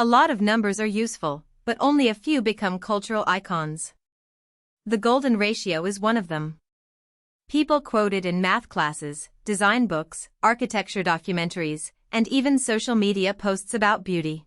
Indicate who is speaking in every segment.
Speaker 1: A lot of numbers are useful, but only a few become cultural icons. The golden ratio is one of them. People quote it in math classes, design books, architecture documentaries, and even social media posts about beauty.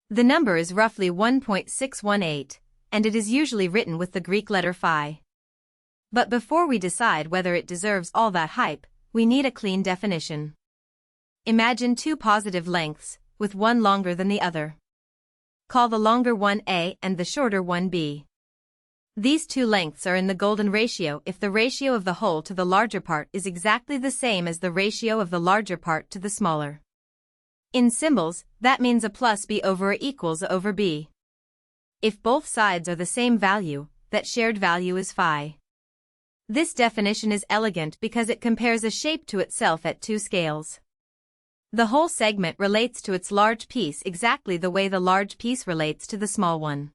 Speaker 1: The number is roughly 1.618, and it is usually written with the Greek letter phi. But before we decide whether it deserves all that hype, we need a clean definition. Imagine two positive lengths, with one longer than the other. Call the longer one A and the shorter one B. These two lengths are in the golden ratio if the ratio of the whole to the larger part is exactly the same as the ratio of the larger part to the smaller. In symbols, that means a plus B over A equals A over B. If both sides are the same value, that shared value is phi. This definition is elegant because it compares a shape to itself at two scales. The whole segment relates to its large piece exactly the way the large piece relates to the small one.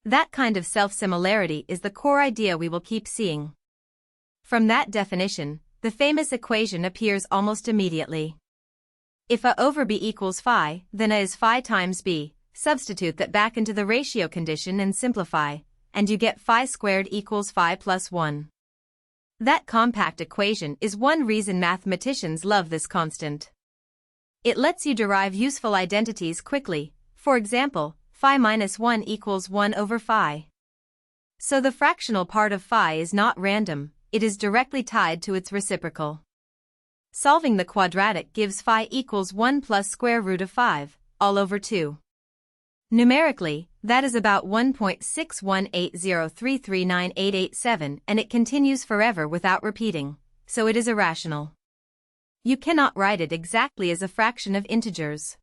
Speaker 1: That kind of self-similarity is the core idea we will keep seeing. From that definition, the famous equation appears almost immediately. If A over B equals phi, then A is phi times B. Substitute that back into the ratio condition and simplify, and you get phi squared equals phi plus 1. That compact equation is one reason mathematicians love this constant. It lets you derive useful identities quickly, for example, phi minus 1 equals 1 over phi. So the fractional part of phi is not random, it is directly tied to its reciprocal. Solving the quadratic gives phi equals 1 plus square root of 5, all over 2. Numerically, that is about 1.61803398887 and it continues forever without repeating, so it is irrational. You cannot write it exactly as a fraction of integers.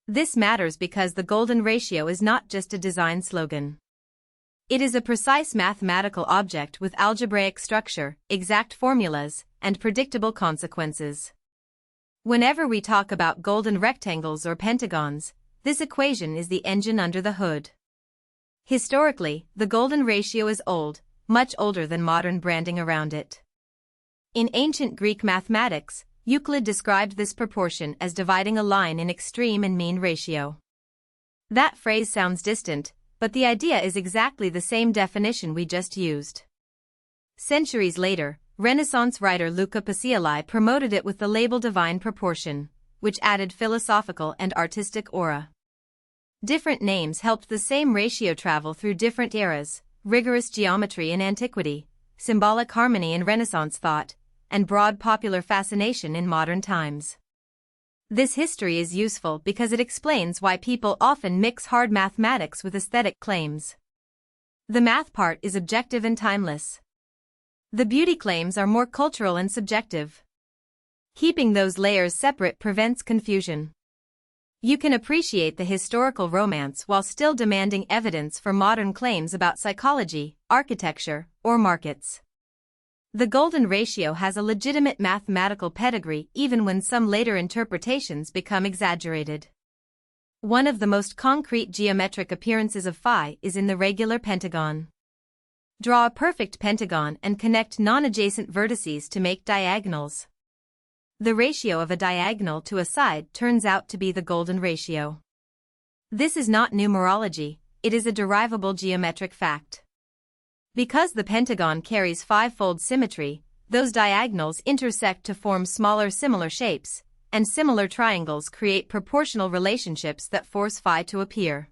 Speaker 1: This matters because the golden ratio is not just a design slogan. It is a precise mathematical object with algebraic structure, exact formulas, and predictable consequences. Whenever we talk about golden rectangles or pentagons, this equation is the engine under the hood. Historically, the golden ratio is old, much older than modern branding around it. In ancient Greek mathematics, Euclid described this proportion as dividing a line in extreme and mean ratio. That phrase sounds distant, but the idea is exactly the same definition we just used. Centuries later, Renaissance writer Luca Pacioli promoted it with the label divine proportion, which added philosophical and artistic aura. Different names helped the same ratio travel through different eras, rigorous geometry in antiquity, symbolic harmony in Renaissance thought, and broad popular fascination in modern times. This history is useful because it explains why people often mix hard mathematics with aesthetic claims. The math part is objective and timeless. The beauty claims are more cultural and subjective. Keeping those layers separate prevents confusion. You can appreciate the historical romance while still demanding evidence for modern claims about psychology, architecture, or markets. The golden ratio has a legitimate mathematical pedigree even when some later interpretations become exaggerated. One of the most concrete geometric appearances of phi is in the regular pentagon. Draw a perfect pentagon and connect non-adjacent vertices to make diagonals. The ratio of a diagonal to a side turns out to be the golden ratio. This is not numerology, it is a derivable geometric fact. Because the pentagon carries five-fold symmetry, those diagonals intersect to form smaller similar shapes, and similar triangles create proportional relationships that force phi to appear.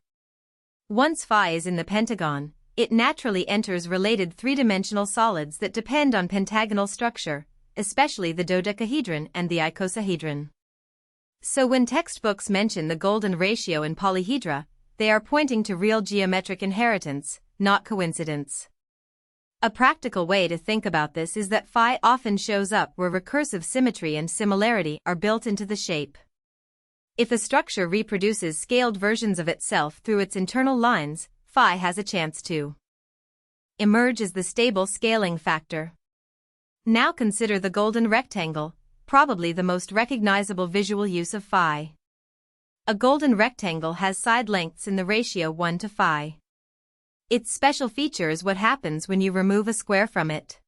Speaker 1: Once phi is in the pentagon, it naturally enters related three-dimensional solids that depend on pentagonal structure, especially the dodecahedron and the icosahedron. So when textbooks mention the golden ratio in polyhedra, they are pointing to real geometric inheritance, not coincidence. A practical way to think about this is that phi often shows up where recursive symmetry and similarity are built into the shape. If a structure reproduces scaled versions of itself through its internal lines, phi has a chance to emerge as the stable scaling factor. Now consider the golden rectangle, probably the most recognizable visual use of phi. A golden rectangle has side lengths in the ratio 1 to phi. Its special feature is what happens when you remove a square from it.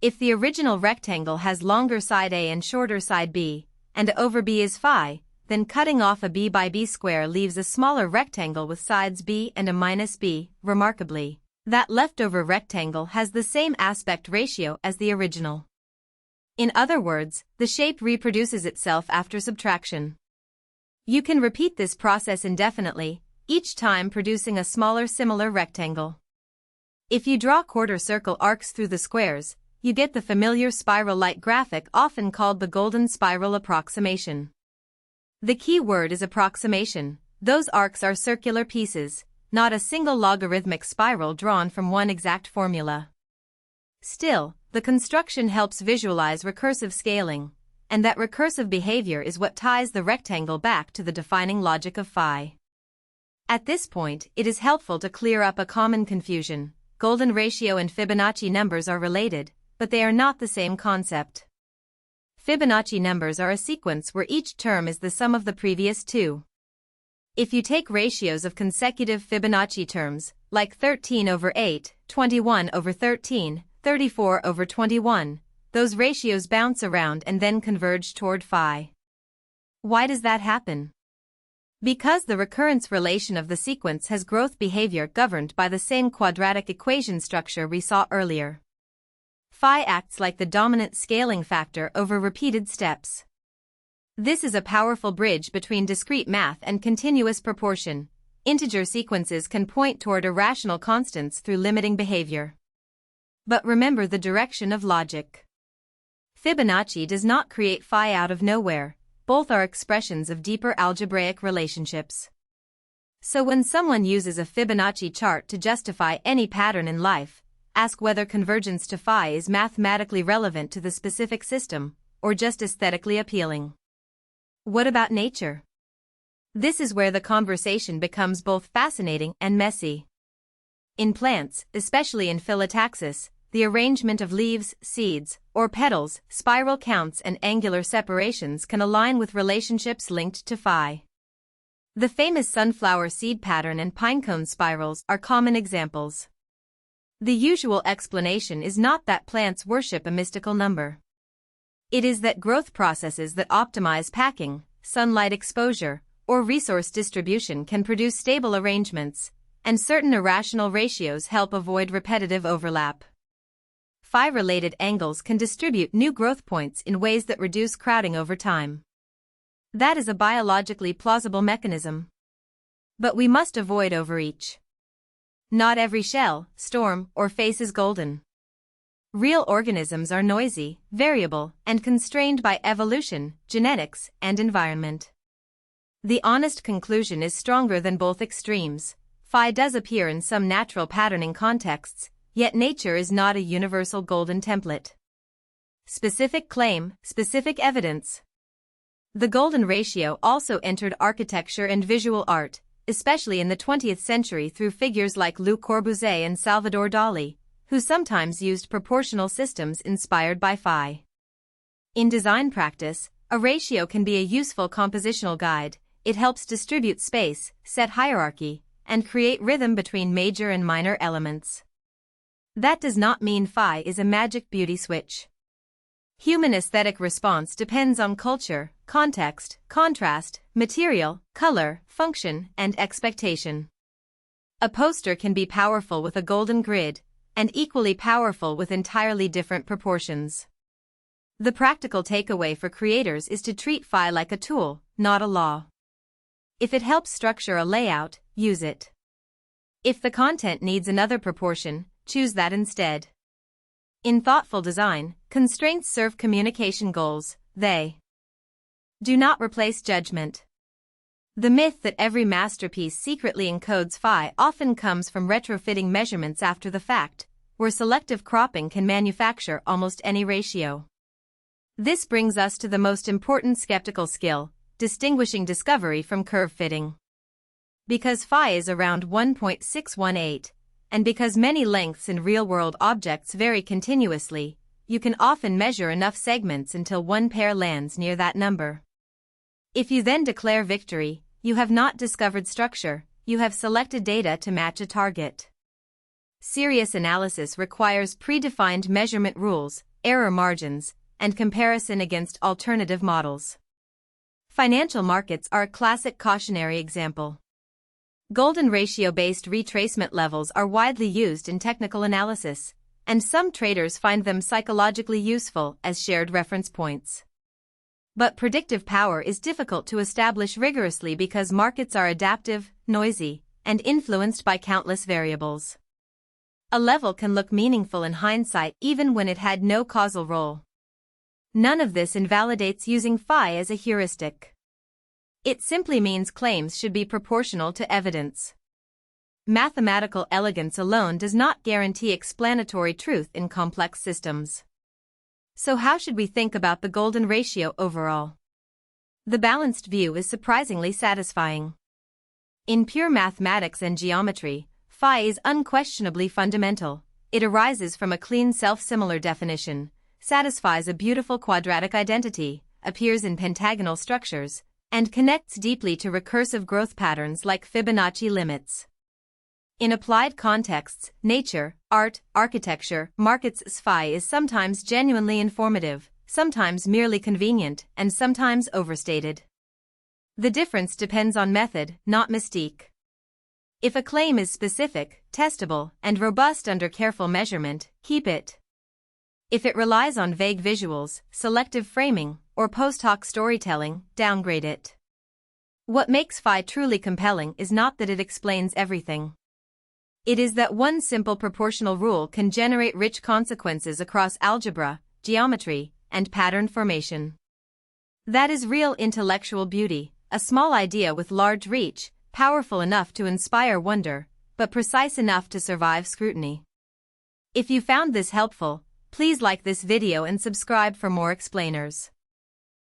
Speaker 1: If the original rectangle has longer side A and shorter side B, and A over B is phi, then cutting off a b by b square leaves a smaller rectangle with sides b and a minus b. Remarkably, that leftover rectangle has the same aspect ratio as the original. In other words, the shape reproduces itself after subtraction. You can repeat this process indefinitely, each time producing a smaller similar rectangle. If you draw quarter circle arcs through the squares, you get the familiar spiral-like graphic often called the golden spiral approximation. The key word is approximation. Those arcs are circular pieces, not a single logarithmic spiral drawn from one exact formula. Still, the construction helps visualize recursive scaling, and that recursive behavior is what ties the rectangle back to the defining logic of phi. At this point, it is helpful to clear up a common confusion. Golden ratio and Fibonacci numbers are related, but they are not the same concept. Fibonacci numbers are a sequence where each term is the sum of the previous two. If you take ratios of consecutive Fibonacci terms, like 13 over 8, 21 over 13, 34 over 21, those ratios bounce around and then converge toward phi. Why does that happen? Because the recurrence relation of the sequence has growth behavior governed by the same quadratic equation structure we saw earlier. Phi acts like the dominant scaling factor over repeated steps. This is a powerful bridge between discrete math and continuous proportion. Integer sequences can point toward irrational constants through limiting behavior. But remember the direction of logic. Fibonacci does not create phi out of nowhere. Both are expressions of deeper algebraic relationships. So when someone uses a Fibonacci chart to justify any pattern in life, ask whether convergence to phi is mathematically relevant to the specific system, or just aesthetically appealing. What about nature? This is where the conversation becomes both fascinating and messy. In plants, especially in phyllotaxis, the arrangement of leaves, seeds, or petals, spiral counts and angular separations can align with relationships linked to phi. The famous sunflower seed pattern and pinecone spirals are common examples. The usual explanation is not that plants worship a mystical number. It is that growth processes that optimize packing, sunlight exposure, or resource distribution can produce stable arrangements, and certain irrational ratios help avoid repetitive overlap. Phi-related angles can distribute new growth points in ways that reduce crowding over time. That is a biologically plausible mechanism. But we must avoid overreach. Not every shell, storm, or face is golden. Real organisms are noisy, variable, and constrained by evolution, genetics, and environment. The honest conclusion is stronger than both extremes. Phi does appear in some natural patterning contexts, yet nature is not a universal golden template. Specific claim, specific evidence. The golden ratio also entered architecture and visual art, especially in the 20th century through figures like Le Corbusier and Salvador Dali, who sometimes used proportional systems inspired by phi. In design practice, a ratio can be a useful compositional guide. It helps distribute space, set hierarchy, and create rhythm between major and minor elements. That does not mean phi is a magic beauty switch. Human aesthetic response depends on culture, context, contrast, material, color, function, and expectation. A poster can be powerful with a golden grid, and equally powerful with entirely different proportions. The practical takeaway for creators is to treat phi like a tool, not a law. If it helps structure a layout, use it. If the content needs another proportion, choose that instead. In thoughtful design, constraints serve communication goals, they do not replace judgment. The myth that every masterpiece secretly encodes phi often comes from retrofitting measurements after the fact, where selective cropping can manufacture almost any ratio. This brings us to the most important skeptical skill, distinguishing discovery from curve fitting. Because phi is around 1.618, and because many lengths in real-world objects vary continuously, you can often measure enough segments until one pair lands near that number. If you then declare victory, you have not discovered structure, you have selected data to match a target. Serious analysis requires predefined measurement rules, error margins, and comparison against alternative models. Financial markets are a classic cautionary example. Golden ratio-based retracement levels are widely used in technical analysis, and some traders find them psychologically useful as shared reference points. But predictive power is difficult to establish rigorously because markets are adaptive, noisy, and influenced by countless variables. A level can look meaningful in hindsight even when it had no causal role. None of this invalidates using phi as a heuristic. It simply means claims should be proportional to evidence. Mathematical elegance alone does not guarantee explanatory truth in complex systems. So how should we think about the golden ratio overall? The balanced view is surprisingly satisfying. In pure mathematics and geometry, phi is unquestionably fundamental. It arises from a clean self-similar definition, satisfies a beautiful quadratic identity, appears in pentagonal structures, and connects deeply to recursive growth patterns like Fibonacci limits. In applied contexts, nature, art, architecture, markets, phi is sometimes genuinely informative, sometimes merely convenient, and sometimes overstated. The difference depends on method, not mystique. If a claim is specific, testable, and robust under careful measurement, keep it. If it relies on vague visuals, selective framing, or post hoc storytelling, downgrade it. What makes phi truly compelling is not that it explains everything. It is that one simple proportional rule can generate rich consequences across algebra, geometry, and pattern formation. That is real intellectual beauty, a small idea with large reach, powerful enough to inspire wonder, but precise enough to survive scrutiny. If you found this helpful, please like this video and subscribe for more explainers.